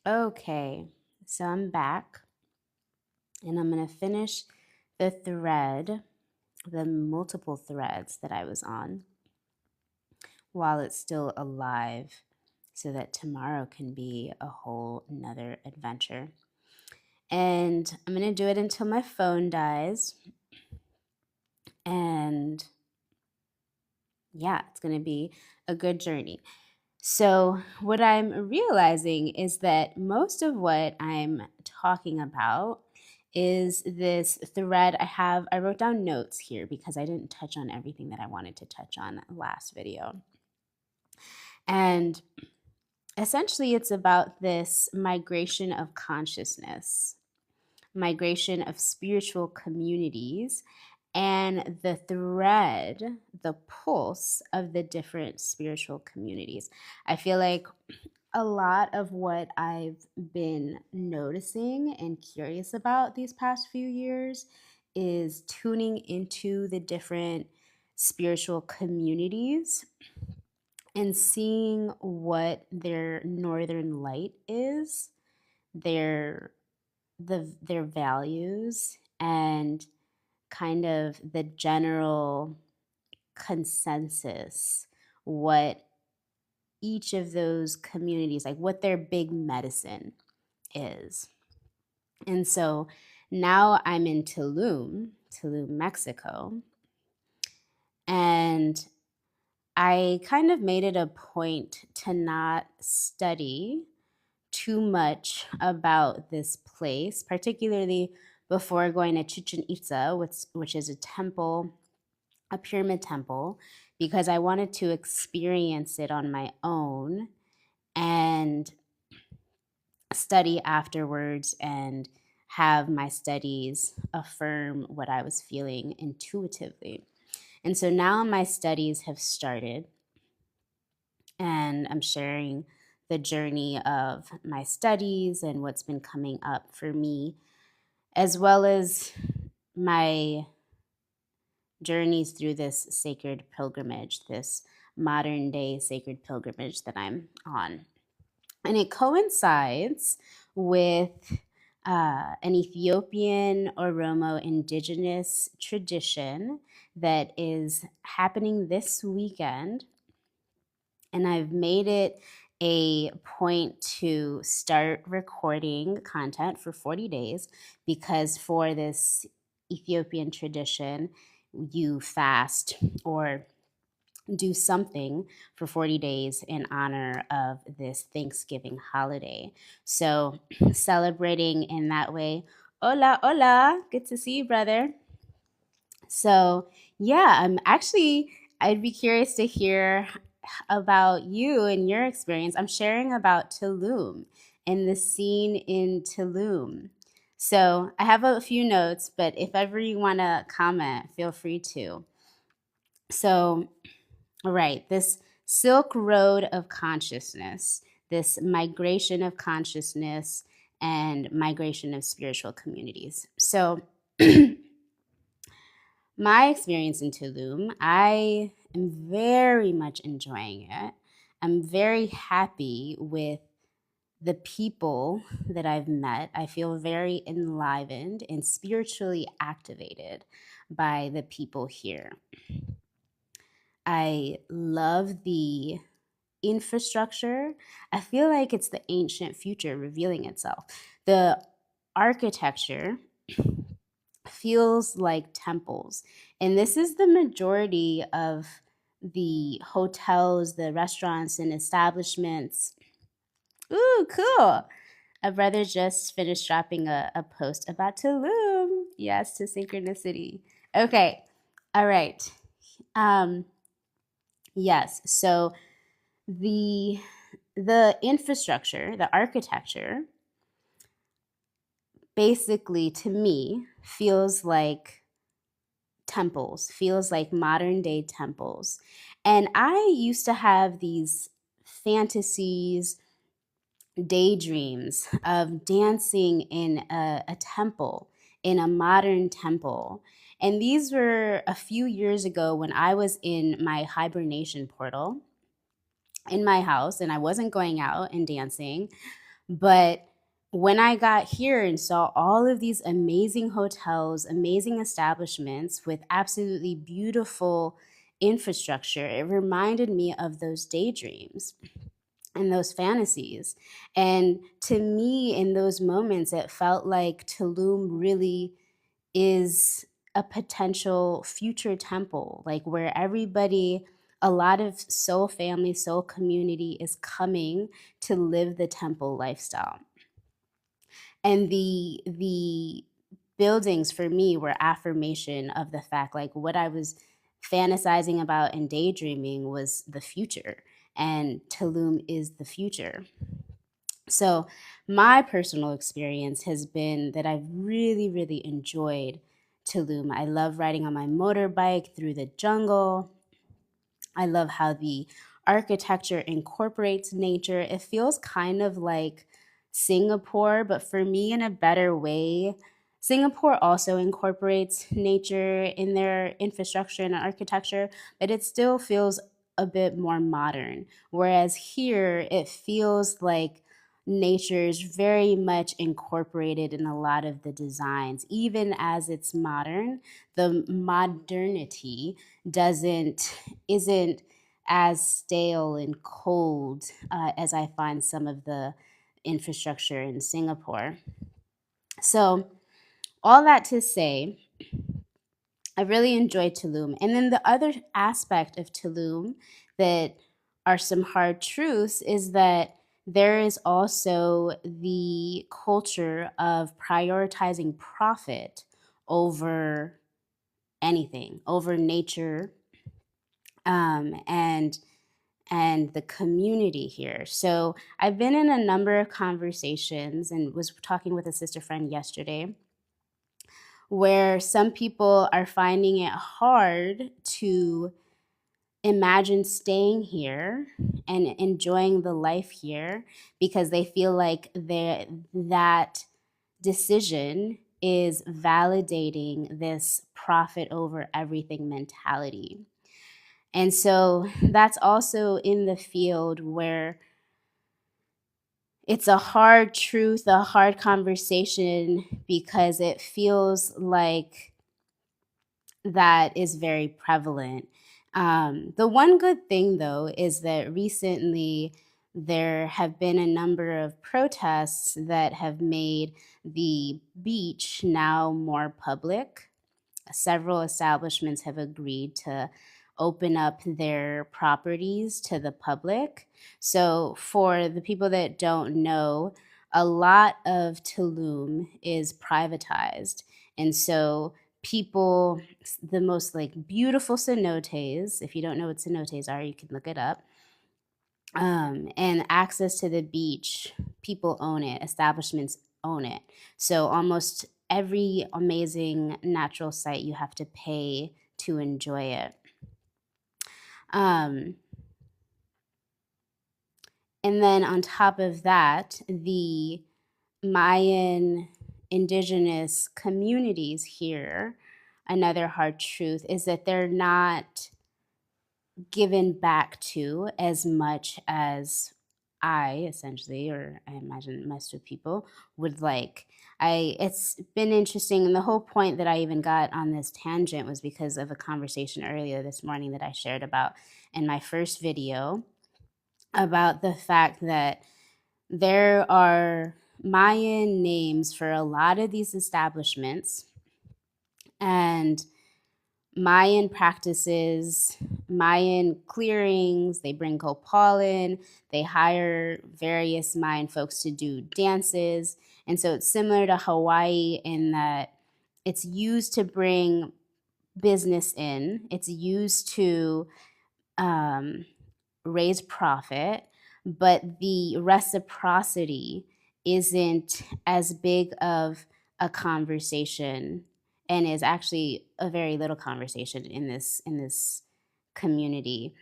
Okay, so I'm back and I'm going to finish the thread, the multiple threads that I was on while it's still alive so that tomorrow can be a whole nother adventure. And I'm going to do it until my phone dies. And yeah, it's going to be a good journey. So, what I'm realizing is that most of what I'm talking about is this thread I wrote down notes here because I didn't touch on everything that I wanted to touch on last video. And essentially, it's about this migration of consciousness, migration of spiritual communities, and the thread, the pulse of the different spiritual communities. I feel like a lot of what I've been noticing and curious about these past few years is tuning into the different spiritual communities and seeing what their northern light is, their their values, and kind of the general consensus, what each of those communities, like what their big medicine is. And so now I'm in Tulum, Mexico, and I kind of made it a point to not study too much about this place, particularly before going to Chichen Itza, which is a temple, a pyramid temple, because I wanted to experience it on my own and study afterwards and have my studies affirm what I was feeling intuitively. And so now my studies have started, and I'm sharing the journey of my studies and what's been coming up for me, as well as my journeys through this sacred pilgrimage, this modern day sacred pilgrimage that I'm on. And it coincides with an Ethiopian Oromo indigenous tradition that is happening this weekend. And I've made it a point to start recording content for 40 days because for this Ethiopian tradition, you fast or do something for 40 days in honor of this Thanksgiving holiday. So, celebrating in that way. Hola, hola. Good to see you, brother. So, yeah, I'd be curious to hear about you and your experience. I'm sharing about Tulum and the scene in Tulum. So, I have a few notes, but if ever you want to comment, feel free to. So, all right, this Silk Road of consciousness, this migration of consciousness and migration of spiritual communities. So, my experience in Tulum, I am very much enjoying it. I'm very happy with the people that I've met. I feel very enlivened and spiritually activated by the people here. I love the infrastructure. I feel like it's the ancient future revealing itself. The architecture feels like temples. And this is the majority of the hotels, the restaurants, and establishments. Ooh, cool. A brother just finished dropping a post about Tulum. Yes, to synchronicity. Okay. All right. Um, yes. So the infrastructure, the architecture, basically to me feels like temples, feels like modern day temples. And I used to have these fantasies, daydreams of dancing in a temple, in a modern temple. And these were a few years ago when I was in my hibernation portal in my house and I wasn't going out and dancing. But when I got here and saw all of these amazing hotels, amazing establishments with absolutely beautiful infrastructure, it reminded me of those daydreams and those fantasies. And to me, in those moments, it felt like Tulum really is a potential future temple, like where everybody, a lot of soul family, soul community is coming to live the temple lifestyle. And the buildings for me were affirmation of the fact, like what I was fantasizing about and daydreaming was the future, and Tulum is the future. So, my personal experience has been that I've really, really enjoyed Tulum. I love riding on my motorbike through the jungle. I love how the architecture incorporates nature. It feels kind of like Singapore, but for me, in a better way. Singapore also incorporates nature in their infrastructure and architecture, but it still feels a bit more modern. Whereas here, it feels like nature is very much incorporated in a lot of the designs. Even as it's modern, the modernity doesn't isn't as stale and cold as I find some of the infrastructure in Singapore. So, all that to say, I really enjoyed Tulum. And then the other aspect of Tulum that are some hard truths is that there is also the culture of prioritizing profit over anything, over nature, and the community here. So I've been in a number of conversations and was talking with a sister friend yesterday where some people are finding it hard to imagine staying here and enjoying the life here because they feel like that decision is validating this profit over everything mentality. And so that's also in the field where it's a hard truth, a hard conversation, because it feels like that is very prevalent. The one good thing, though, is that recently there have been a number of protests that have made the beach now more public. Several establishments have agreed to open up their properties to the public. So, for the people that don't know, a lot of Tulum is privatized. And so, people, the most like beautiful cenotes, if you don't know what cenotes are, you can look it up. And access to the beach, people own it, establishments own it. So almost every amazing natural site you have to pay to enjoy it. Um, and then on top of that, the Mayan indigenous communities here, another hard truth is that they're not given back to as much as I essentially, or I imagine most of people would like. It's been interesting, and the whole point that I even got on this tangent was because of a conversation earlier this morning that I shared about in my first video about the fact that there are Mayan names for a lot of these establishments, and Mayan practices, Mayan clearings, they bring copal in, they hire various Mayan folks to do dances. And so it's similar to Hawaii in that it's used to bring business in, it's used to um, raise profit, but the reciprocity isn't as big of a conversation and is actually a very little conversation in this community,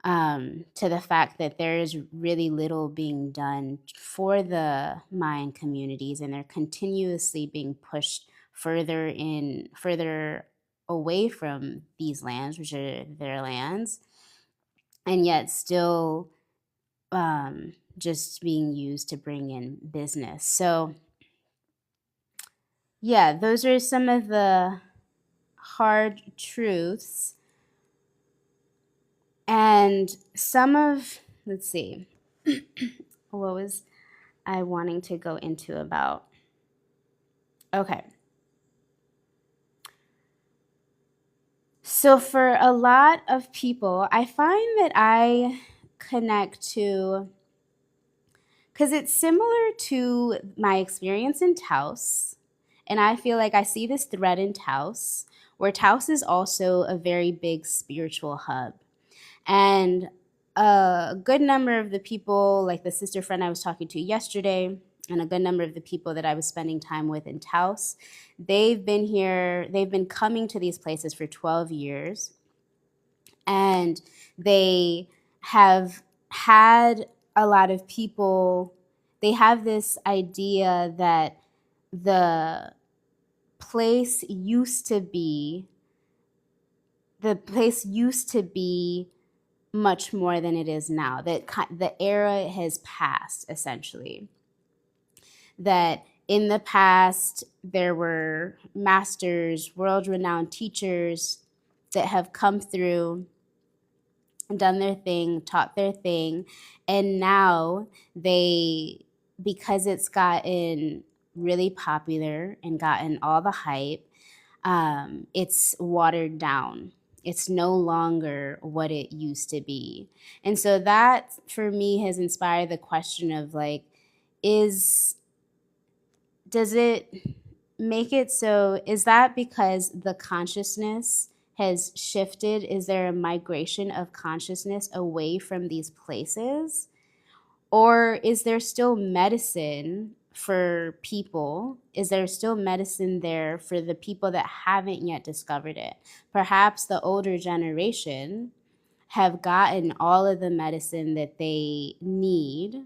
to the fact that there is really little being done for the Mayan communities, and they're continuously being pushed further away from these lands, which are their lands, and yet still just being used to bring in business. So, yeah, those are some of the hard truths. And some of, let's see, what was I wanting to go into about? Okay. So, for a lot of people, I find that I connect to, because it's similar to my experience in Taos. And I feel like I see this thread in Taos, where Taos is also a very big spiritual hub. And a good number of the people, like the sister friend I was talking to yesterday, and a good number of the people that I was spending time with in Taos, they've been coming to these places for 12 years. And they have had a lot of people, they have this idea that the place used to be, the place used to be much more than it is now. That the era has passed, essentially. That in the past, there were masters, world-renowned teachers that have come through, done their thing, taught their thing, and now because it's gotten really popular and gotten all the hype, it's watered down. It's no longer what it used to be. And so that, for me, has inspired the question of like, does it make it so, is that because the consciousness has shifted? Is there a migration of consciousness away from these places? Or is there still medicine for people? Is there still medicine there for the people that haven't yet discovered it? Perhaps the older generation have gotten all of the medicine that they need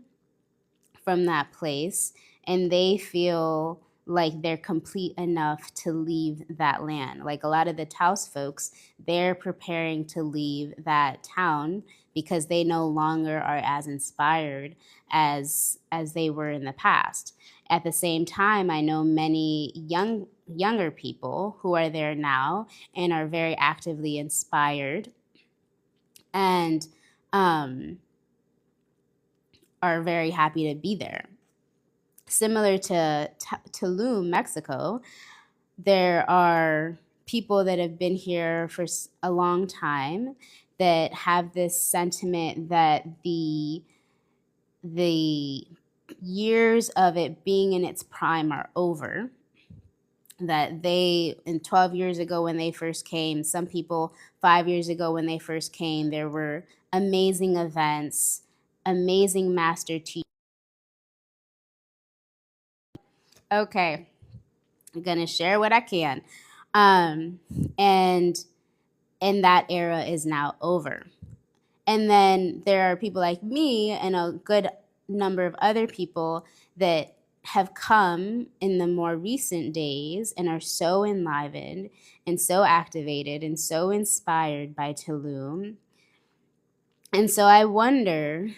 from that place, and they feel like they're complete enough to leave that land. Like a lot of the Taos folks, they're preparing to leave that town because they no longer are as inspired as they were in the past. At the same time, I know many younger people who are there now and are very actively inspired and are very happy to be there. Similar to Tulum, Mexico, there are people that have been here for a long time that have this sentiment that the years of it being in its prime are over. That they, in 12 years ago when they first came, some people 5 years ago when they first came, there were amazing events, amazing master teachers. Okay, I'm gonna share what I can. Um, and that era is now over. And then there are people like me and a good number of other people that have come in the more recent days and are so enlivened and so activated and so inspired by Tulum. And so I wonder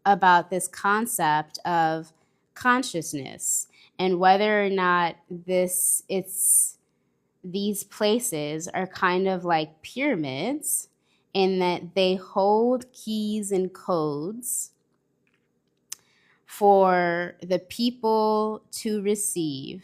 about this concept of consciousness and whether or not these places are kind of like pyramids in that they hold keys and codes for the people to receive.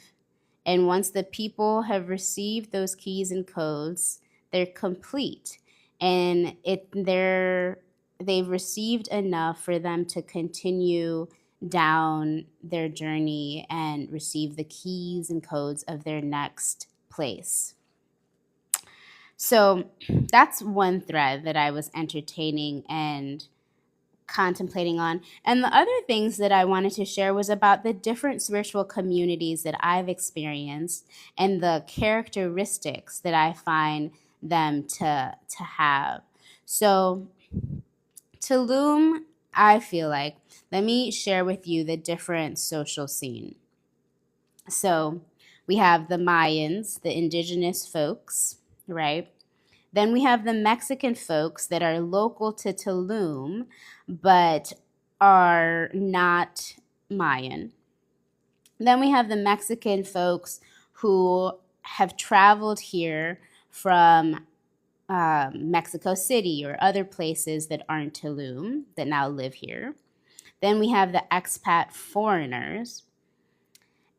And once the people have received those keys and codes, they're complete. And they've received enough for them to continue down their journey and receive the keys and codes of their next place. So that's one thread that I was entertaining and contemplating on. And the other things that I wanted to share was about the different spiritual communities that I've experienced and the characteristics that I find them to have. So Tulum, I feel like, let me share with you the different social scene. So we have the Mayans, the indigenous folks, right? Then we have the Mexican folks that are local to Tulum, but are not Mayan. Then we have the Mexican folks who have traveled here from Mexico City or other places that aren't Tulum that now live here. Then we have the expat foreigners.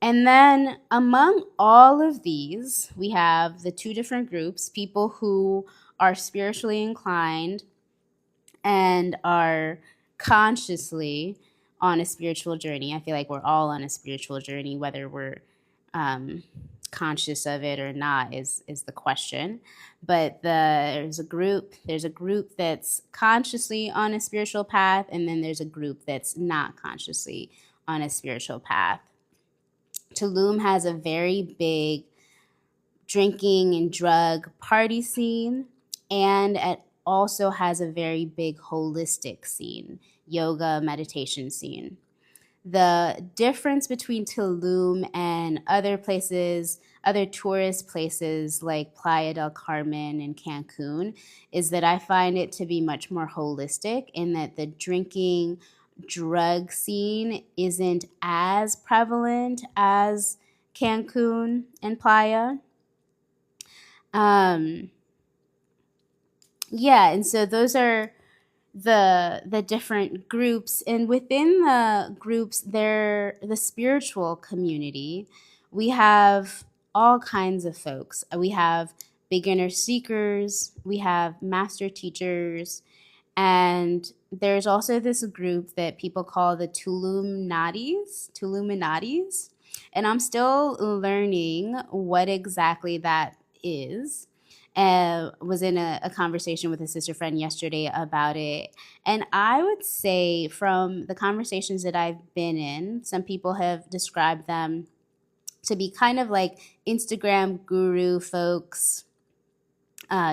And then among all of these, we have the two different groups, people who are spiritually inclined and are consciously on a spiritual journey. I feel like we're all on a spiritual journey, whether we're conscious of it or not is the question. But there's a group that's consciously on a spiritual path, and then there's a group that's not consciously on a spiritual path. Tulum has a very big drinking and drug party scene, and it also has a very big holistic scene, yoga, meditation scene. The difference between Tulum and other places, other tourist places like Playa del Carmen and Cancun, is that I find it to be much more holistic in that the drinking drug scene isn't as prevalent as Cancun and Playa. And so those are the different groups, and within the groups, the spiritual community, we have all kinds of folks. We have beginner seekers, we have master teachers, and there's also this group that people call the Tuluminatis, and I'm still learning what exactly that is. Was in a conversation with a sister friend yesterday about it. And I would say from the conversations that I've been in, some people have described them to be kind of like Instagram guru folks,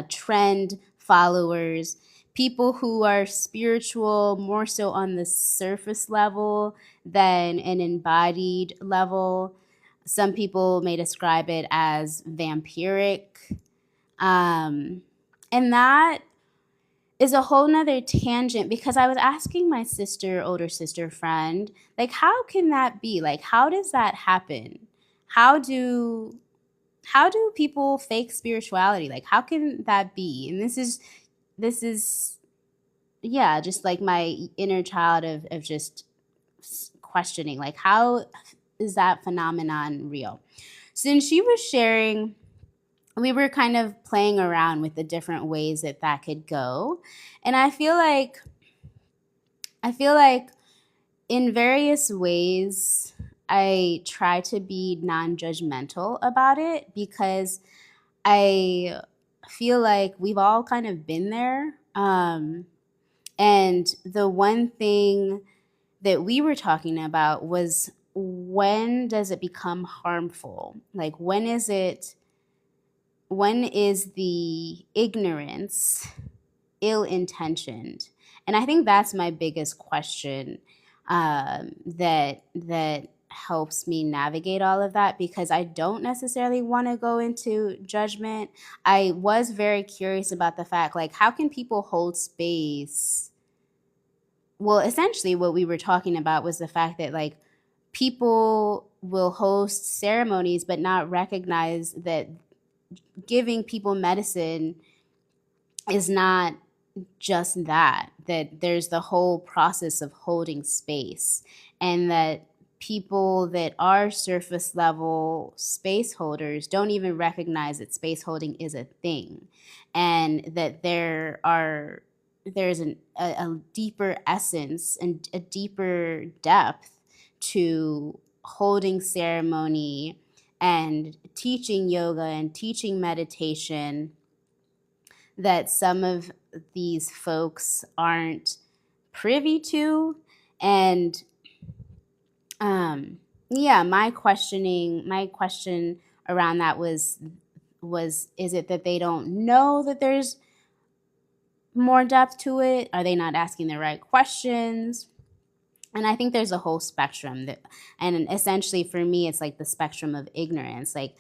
trend followers, people who are spiritual more so on the surface level than an embodied level. Some people may describe it as vampiric. And that is a whole nother tangent, because I was asking my older sister friend, like, how can that be? Like, how does that happen? How do people fake spirituality? Like, how can that be? And this is just like my inner child of just questioning, like, how is that phenomenon real? Since she was sharing, we were kind of playing around with the different ways that could go. And I feel like in various ways, I try to be non-judgmental about it, because I feel like we've all kind of been there. And the one thing that we were talking about was, when does it become harmful? Like, when is the ignorance ill-intentioned? And I think that's my biggest question, that helps me navigate all of that, because I don't necessarily want to go into judgment. I was very curious about the fact, like, how can people hold space? Well, essentially what we were talking about was the fact that, like, people will host ceremonies but not recognize that giving people medicine is not just that there's the whole process of holding space, and that people that are surface level space holders don't even recognize that space holding is a thing, and that there's a deeper essence and a deeper depth to holding ceremony and teaching yoga and teaching meditation that some of these folks aren't privy to. And my question around that was, is it that they don't know that there's more depth to it? Are they not asking the right questions? And I think there's a whole spectrum and essentially for me, it's like the spectrum of ignorance. Like,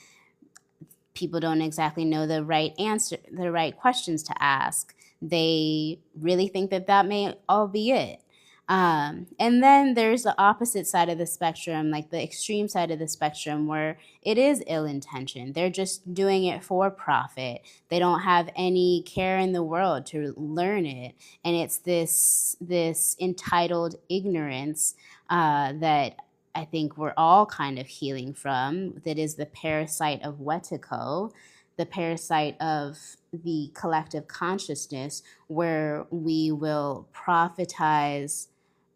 people don't exactly know the right answer, the right questions to ask. They really think that may all be it. And then there's the opposite side of the spectrum, like the extreme side of the spectrum, where it is ill intention. They're just doing it for profit. They don't have any care in the world to learn it, and it's this entitled ignorance that I think we're all kind of healing from. That is the parasite of Wetiko, the parasite of the collective consciousness, where we will profitize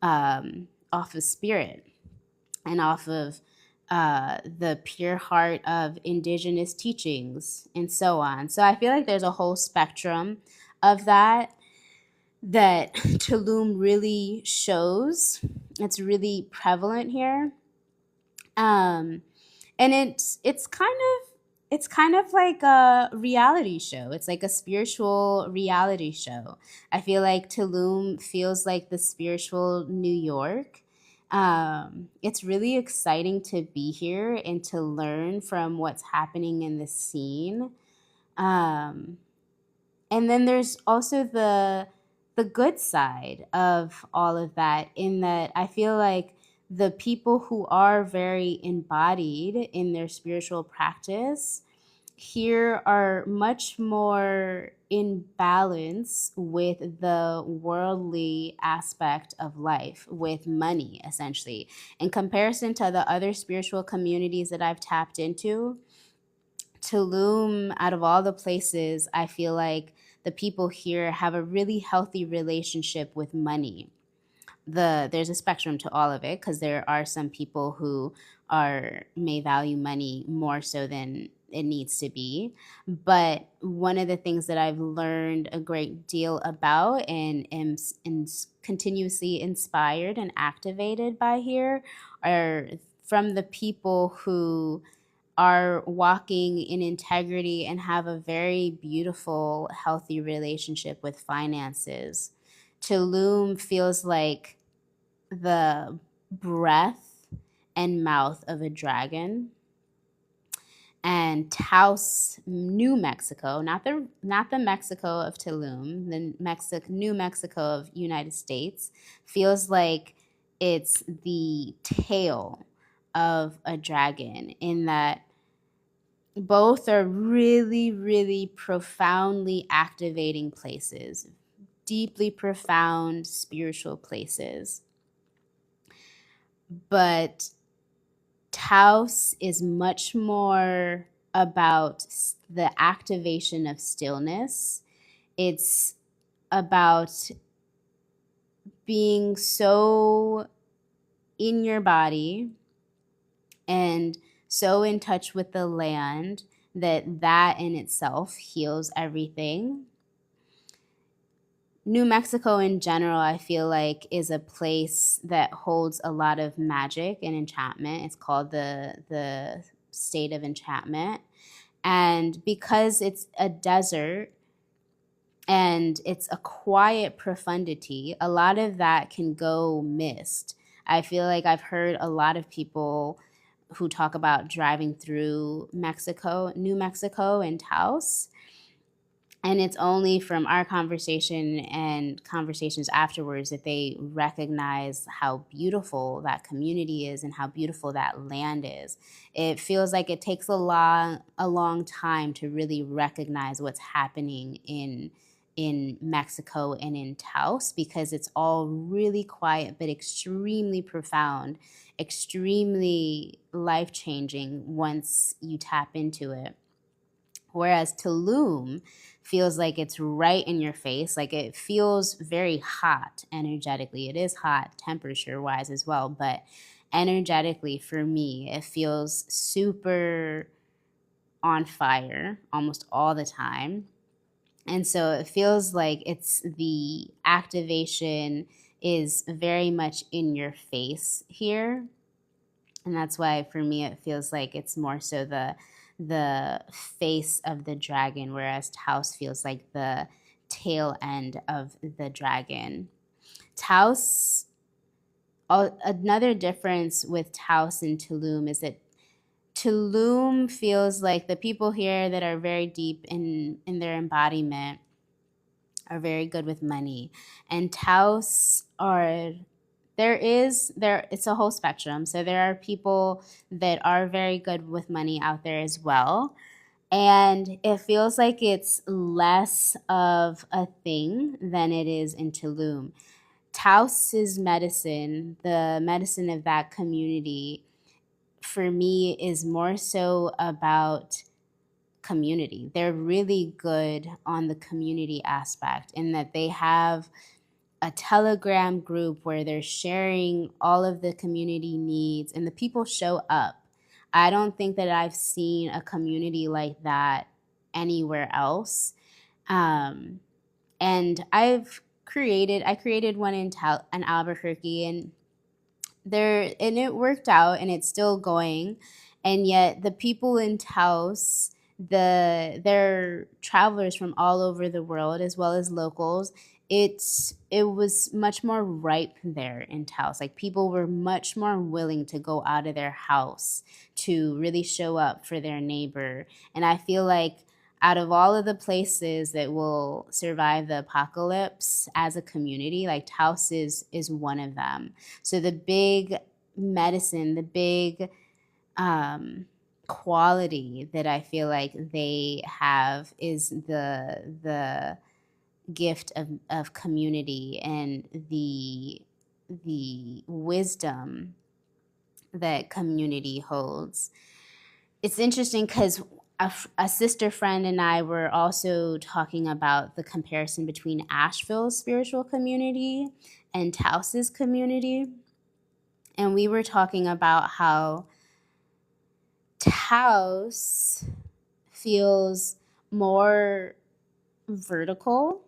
off of spirit and off of the pure heart of indigenous teachings and so on. So I feel like there's a whole spectrum of that Tulum really shows. It's really prevalent here. Um, and it's kind of like a reality show. It's like a spiritual reality show. I feel like Tulum feels like the spiritual New York. It's really exciting to be here and to learn from what's happening in the scene. Um, and then there's also the good side of all of that, in that I feel like the people who are very embodied in their spiritual practice here are much more in balance with the worldly aspect of life, with money, essentially. In comparison to the other spiritual communities that I've tapped into, Tulum, out of all the places, I feel like the people here have a really healthy relationship with money. There's a spectrum to all of it, because there are some people who are may value money more so than it needs to be. But one of the things that I've learned a great deal about and am continuously inspired and activated by here are from the people who are walking in integrity and have a very beautiful, healthy relationship with finances. Tulum feels like the breath and mouth of a dragon. And Taos, New Mexico, not the Mexico of Tulum, the New Mexico of United States, feels like it's the tail of a dragon, in that both are really, really profoundly activating places, deeply profound spiritual places. But Taos is much more about the activation of stillness. It's about being so in your body and so in touch with the land that in itself heals everything. New Mexico in general, I feel like, is a place that holds a lot of magic and enchantment. It's called the state of enchantment. And because it's a desert and it's a quiet profundity, a lot of that can go missed. I feel like I've heard a lot of people who talk about driving through Mexico, New Mexico and Taos. And it's only from our conversation and conversations afterwards that they recognize how beautiful that community is and how beautiful that land is. It feels like it takes a long time to really recognize what's happening in Mexico and in Taos, because it's all really quiet but extremely profound, extremely life-changing once you tap into it. Whereas Tulum feels like it's right in your face. Like, it feels very hot energetically. It is hot temperature wise as well, but energetically for me, it feels super on fire almost all the time. And so it feels like it's the activation is very much in your face here. And that's why for me it feels like it's more so the face of the dragon, whereas Taos feels like the tail end of the dragon. Taos, another difference with Taos and Tulum is that Tulum feels like the people here that are very deep in their embodiment are very good with money, and Taos are it's a whole spectrum. So there are people that are very good with money out there as well. And it feels like it's less of a thing than it is in Tulum. Taos' medicine, the medicine of that community, for me, is more so about community. They're really good on the community aspect in that they have a Telegram group where they're sharing all of the community needs and the people show up. I don't think that I've seen a community like that anywhere else. Um, and I created one in Albuquerque, and it worked out, and it's still going. And yet the people in Taos, they're travelers from all over the world as well as locals. It was much more ripe there in Taos. Like, people were much more willing to go out of their house to really show up for their neighbor. And I feel like out of all of the places that will survive the apocalypse as a community, like, Taos is one of them. So the big medicine, the big quality that I feel like they have is the gift of community and the wisdom that community holds. It's interesting because a sister friend and I were also talking about the comparison between Asheville's spiritual community and Taos's community. And we were talking about how Taos feels more vertical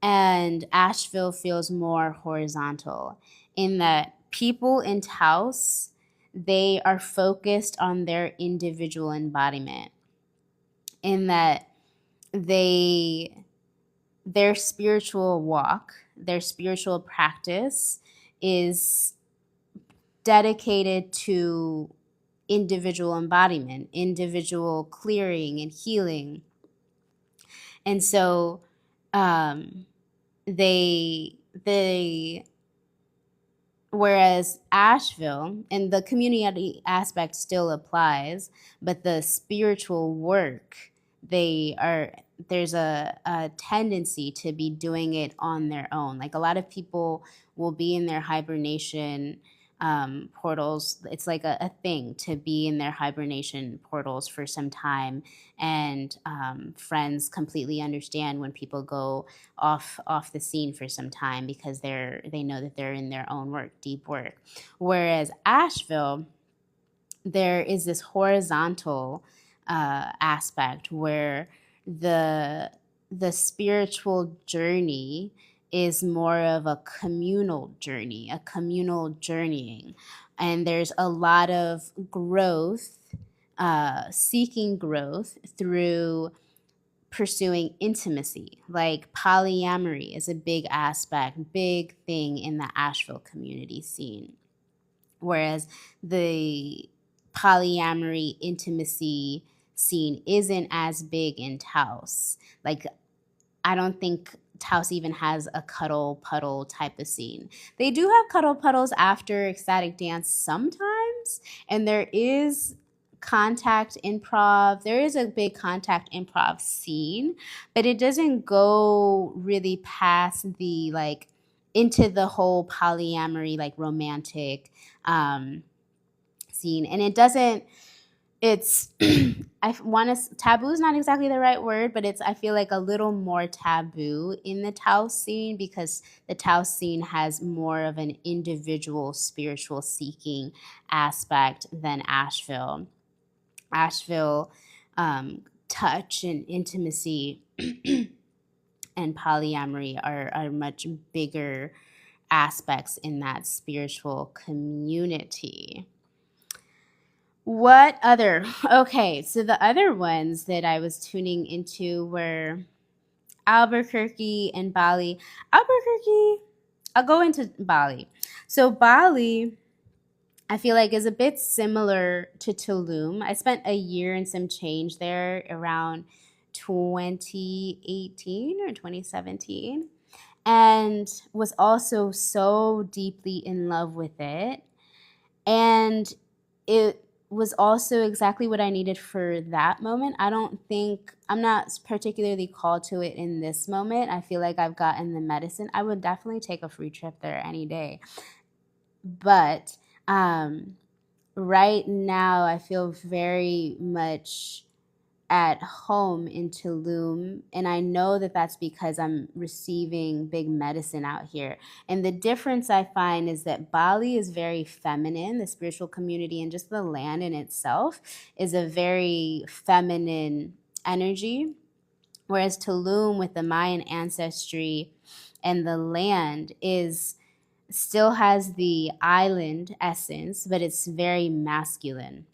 and Asheville feels more horizontal, in that people in Taos, they are focused on their individual embodiment, in that their spiritual walk, their spiritual practice is dedicated to individual embodiment, individual clearing and healing. And so they whereas Asheville, and the community aspect still applies, but the spiritual work, there's a tendency to be doing it on their own. Like, a lot of people will be in their hibernation portals. It's like a thing to be in their hibernation portals for some time. And friends completely understand when people go off the scene for some time, because they know that they're in their own work, deep work. Whereas Asheville, there is this horizontal aspect where the spiritual journey is more of a communal journey, a communal journeying. And there's a lot of growth, seeking growth through pursuing intimacy. Like, polyamory is a big aspect, big thing in the Asheville community scene. Whereas the polyamory intimacy scene isn't as big in Taos. Like, I don't think Taos even has a cuddle puddle type of scene. They do have cuddle puddles after ecstatic dance sometimes, and there is contact improv. There is a big contact improv scene, but it doesn't go really past the, like, into the whole polyamory, like, romantic scene. And it doesn't, it's I want to, taboo is not exactly the right word, but I feel like a little more taboo in the Taos scene, because the Taos scene has more of an individual spiritual seeking aspect than Asheville. Asheville, touch and intimacy and polyamory are much bigger aspects in that spiritual community. What other? Okay, so the other ones that I was tuning into were Albuquerque and Bali. Albuquerque, I'll go into Bali. So Bali, I feel like, is a bit similar to Tulum. I spent a year and some change there around 2018 or 2017. and was also so deeply in love with it. And it was also exactly what I needed for that moment. I'm not particularly called to it in this moment. I feel like I've gotten the medicine. I would definitely take a free trip there any day. But right now, I feel very much at home in Tulum, and I know that that's because I'm receiving big medicine out here. And the difference I find is that Bali is very feminine, the spiritual community and just the land in itself is a very feminine energy, whereas Tulum with the Mayan ancestry and the land is still has the island essence, but it's very masculine.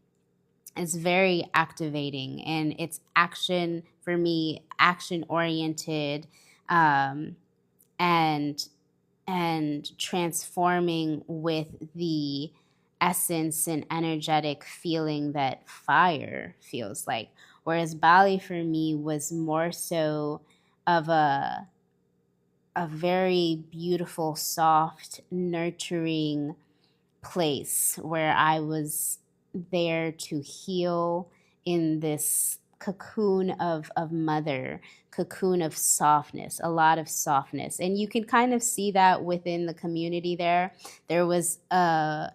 It's very activating, and it's action for me, action oriented, um, and transforming with the essence and energetic feeling that fire feels like. Whereas Bali for me was more so of a very beautiful, soft, nurturing place where I was there to heal in this cocoon of mother, cocoon of softness, a lot of softness. And you can kind of see that within the community there. There was a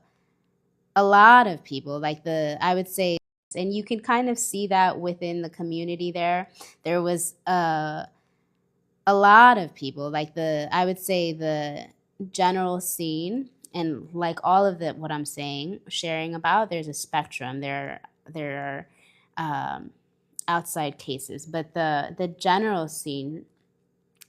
lot of people, I would say, and you can kind of see that within the community there. There was a lot of people, I would say the general scene, and like all of the what I'm saying, sharing about, there's a spectrum. There are outside cases, but the general scene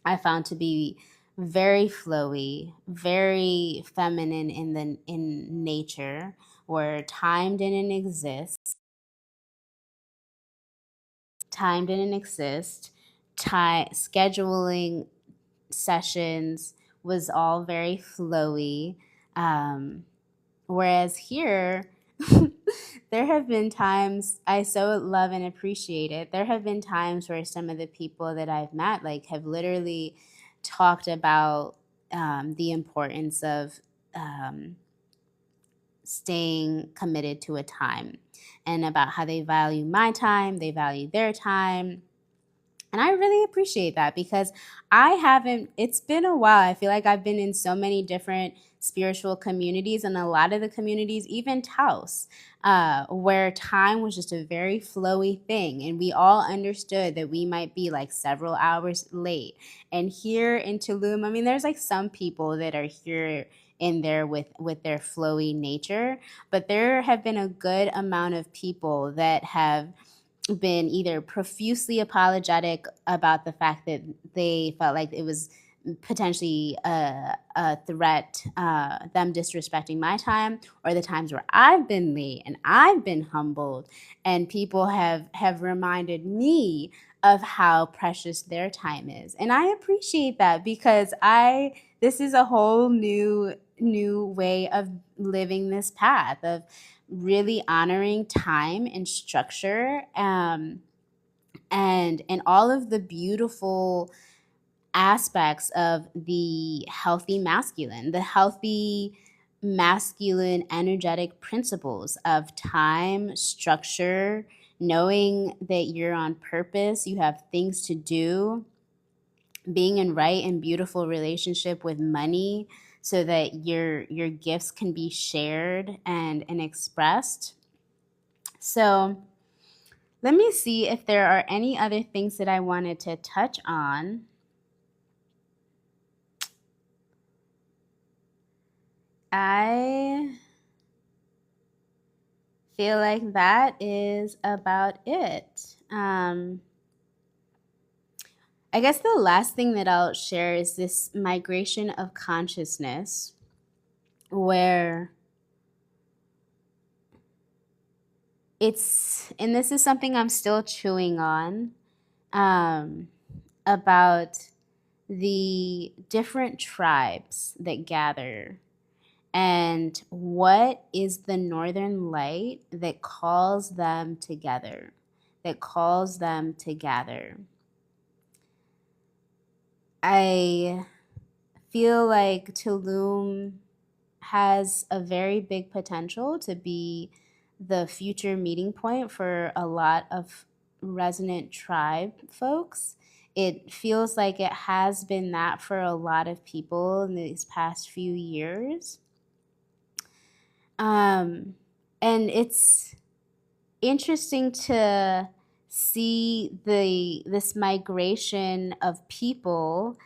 I found to be very flowy, very feminine in nature, where time didn't exist. Time didn't exist. Time scheduling sessions was all very flowy. Whereas here, there have been times I so love and appreciate it. There have been times where some of the people that I've met, like, have literally talked about the importance of staying committed to a time, and about how they value my time, they value their time. And I really appreciate that because it's been a while. I feel like I've been in so many different spiritual communities, and a lot of the communities, even Taos, where time was just a very flowy thing. And we all understood that we might be like several hours late. And here in Tulum, I mean, there's like some people that are here in there with their flowy nature, but there have been a good amount of people that have been either profusely apologetic about the fact that they felt like it was potentially a threat, them disrespecting my time, or the times where I've been late and I've been humbled, and people have reminded me of how precious their time is. And I appreciate that because this is a whole new way of living this path of really honoring time and structure, and all of the beautiful aspects of the healthy masculine energetic principles of time, structure, knowing that you're on purpose, you have things to do, being in right and beautiful relationship with money so that your gifts can be shared and expressed. So let me see if there are any other things that I wanted to touch on. I feel like that is about it. I guess the last thing that I'll share is this migration of consciousness, where and this is something I'm still chewing on, about the different tribes that gather, and what is the northern light that calls them together, I feel like Tulum has a very big potential to be the future meeting point for a lot of resident tribe folks. It feels like it has been that for a lot of people in these past few years. And it's interesting to see this migration of people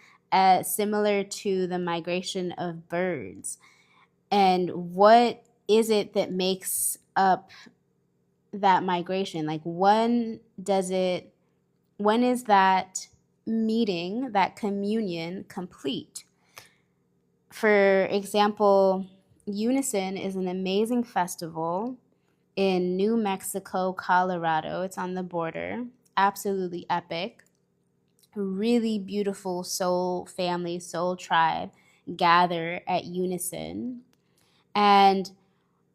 similar to the migration of birds. And what is it that makes up that migration? Like when is that meeting, that communion complete? For example, Unison is an amazing festival in New Mexico, Colorado. It's on the border. Absolutely epic. Really beautiful soul family, soul tribe gather at Unison. And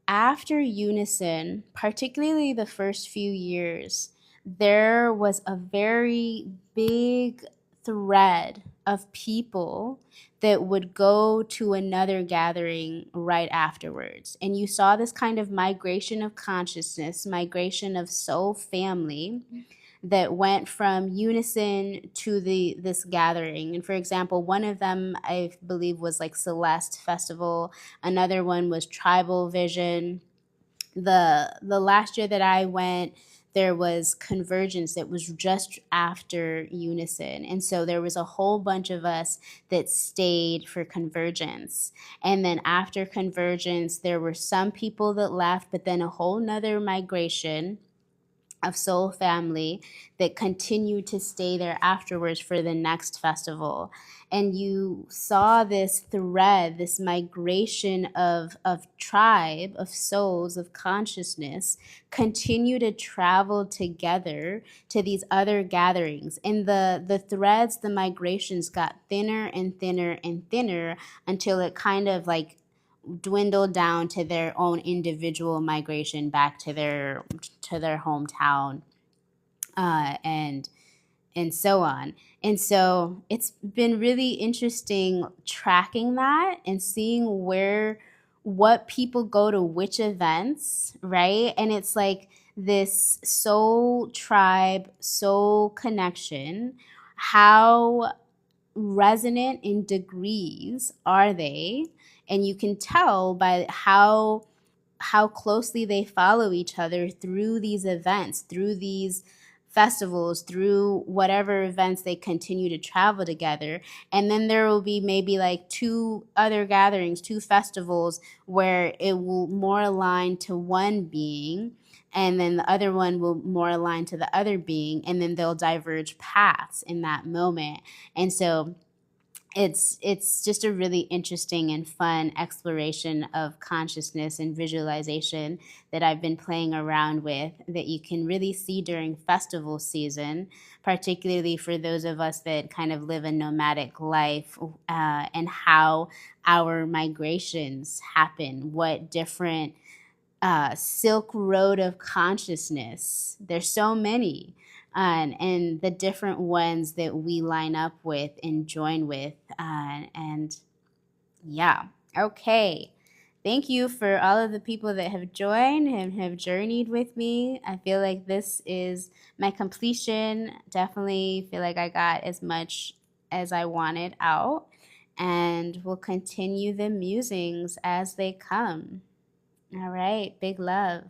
after Unison, particularly the first few years, there was a very big thread of people that would go to another gathering right afterwards. And you saw this kind of migration of consciousness, migration of soul family that went from Unison to this gathering. And for example, one of them I believe was like Celeste Festival. Another one was Tribal Vision. The last year that I went, there was Convergence that was just after Unison. And so there was a whole bunch of us that stayed for Convergence. And then after Convergence, there were some people that left, but then a whole nother migration of soul family that continued to stay there afterwards for the next festival. And you saw this thread, this migration of tribe, of souls, of consciousness continue to travel together to these other gatherings. And the threads, the migrations got thinner and thinner and thinner until it kind of like dwindled down to their own individual migration back to their hometown, and so on. And so it's been really interesting tracking that and seeing what people go to which events, right? And it's like this soul tribe, soul connection. How resonant in degrees are they? And you can tell by how closely they follow each other through these events, through these festivals, through whatever events they continue to travel together. And then there will be maybe like two other gatherings, two festivals where it will more align to one being, and then the other one will more align to the other being, and then they'll diverge paths in that moment. And so it's just a really interesting and fun exploration of consciousness and visualization that I've been playing around with, that you can really see during festival season, particularly for those of us that kind of live a nomadic life, and how our migrations happen, what different Silk Road of consciousness. There's so many, and the different ones that we line up with and join with, and yeah. Okay. Thank you for all of the people that have joined and have journeyed with me. I feel like this is my completion. Definitely feel like I got as much as I wanted out, and we'll continue the musings as they come. All right. Big love.